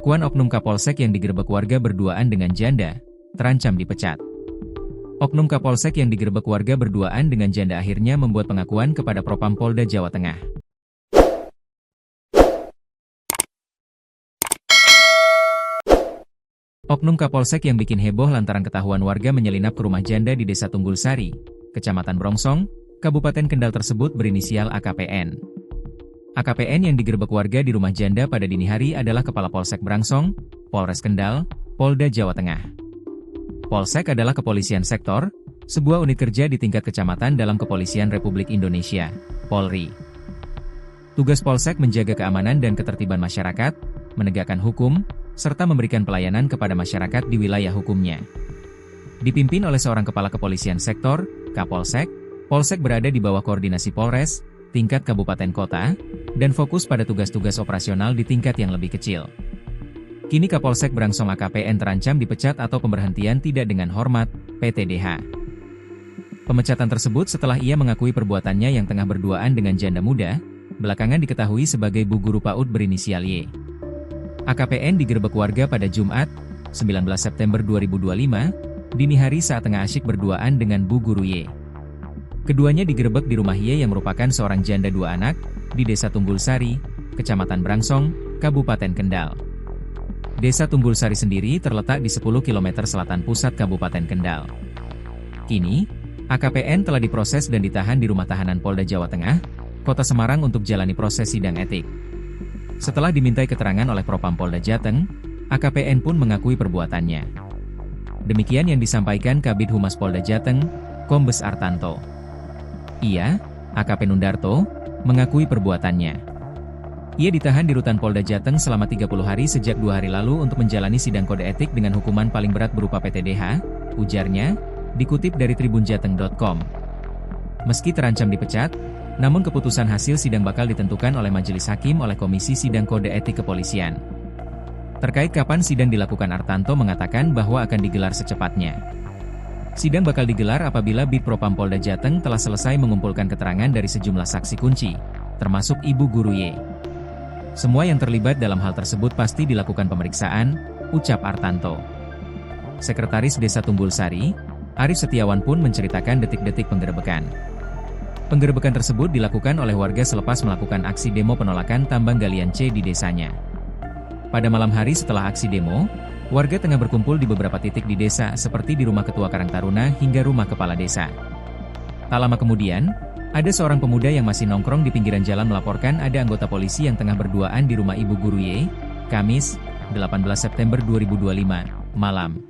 Pengakuan oknum Kapolsek yang digerebek warga berduaan dengan janda, terancam dipecat. Oknum Kapolsek yang digerebek warga berduaan dengan janda akhirnya membuat pengakuan kepada Propam Polda Jawa Tengah. Oknum Kapolsek yang bikin heboh lantaran ketahuan warga menyelinap ke rumah janda di Desa Tunggul Sari, Kecamatan Brongsong, Kabupaten Kendal tersebut berinisial AKPN. AKPN yang digerebek warga di rumah janda pada dini hari adalah Kepala Polsek Brangsong, Polres Kendal, Polda Jawa Tengah. Polsek adalah kepolisian sektor, sebuah unit kerja di tingkat kecamatan dalam Kepolisian Republik Indonesia, Polri. Tugas Polsek menjaga keamanan dan ketertiban masyarakat, menegakkan hukum, serta memberikan pelayanan kepada masyarakat di wilayah hukumnya. Dipimpin oleh seorang kepala kepolisian sektor, Kapolsek, Polsek berada di bawah koordinasi Polres, tingkat kabupaten kota, dan fokus pada tugas-tugas operasional di tingkat yang lebih kecil. Kini Kapolsek Brangsong AKPN terancam dipecat atau pemberhentian tidak dengan hormat, PTDH. Pemecatan tersebut setelah ia mengakui perbuatannya yang tengah berduaan dengan janda muda, belakangan diketahui sebagai Bu Guru PAUD berinisial Y. AKPN digerebek warga pada Jumat, 19 September 2025, dini hari saat tengah asyik berduaan dengan Bu Guru Y. Keduanya digerebek di rumah Y yang merupakan seorang janda 2 anak, di Desa Tunggul Sari, Kecamatan Brangsong, Kabupaten Kendal. Desa Tunggul Sari sendiri terletak di 10 km selatan pusat Kabupaten Kendal. Kini, AKPN telah diproses dan ditahan di Rumah Tahanan Polda Jawa Tengah, Kota Semarang untuk jalani proses sidang etik. Setelah dimintai keterangan oleh Propam Polda Jateng, AKPN pun mengakui perbuatannya. Demikian yang disampaikan Kabid Humas Polda Jateng, Kombes Artanto. Ia, AKP Nundarto, mengakui perbuatannya. Ia ditahan di Rutan Polda Jateng selama 30 hari sejak 2 hari lalu untuk menjalani sidang kode etik dengan hukuman paling berat berupa PTDH, ujarnya, dikutip dari tribunjateng.com. Meski terancam dipecat, namun keputusan hasil sidang bakal ditentukan oleh majelis hakim oleh Komisi Sidang Kode Etik Kepolisian. Terkait kapan sidang dilakukan, Artanto mengatakan bahwa akan digelar secepatnya. Sidang bakal digelar apabila Bid Propam Polda Jateng telah selesai mengumpulkan keterangan dari sejumlah saksi kunci, termasuk Ibu Guru Y. Semua yang terlibat dalam hal tersebut pasti dilakukan pemeriksaan, ucap Artanto. Sekretaris Desa Tunggul Sari, Arif Setiawan pun menceritakan detik-detik penggerebekan. Penggerebekan tersebut dilakukan oleh warga selepas melakukan aksi demo penolakan tambang galian C di desanya. Pada malam hari setelah aksi demo, warga tengah berkumpul di beberapa titik di desa seperti di rumah Ketua Karang Taruna hingga rumah Kepala Desa. Tak lama kemudian, ada seorang pemuda yang masih nongkrong di pinggiran jalan melaporkan ada anggota polisi yang tengah berduaan di rumah Ibu Guru Y, Kamis, 18 September 2025, malam.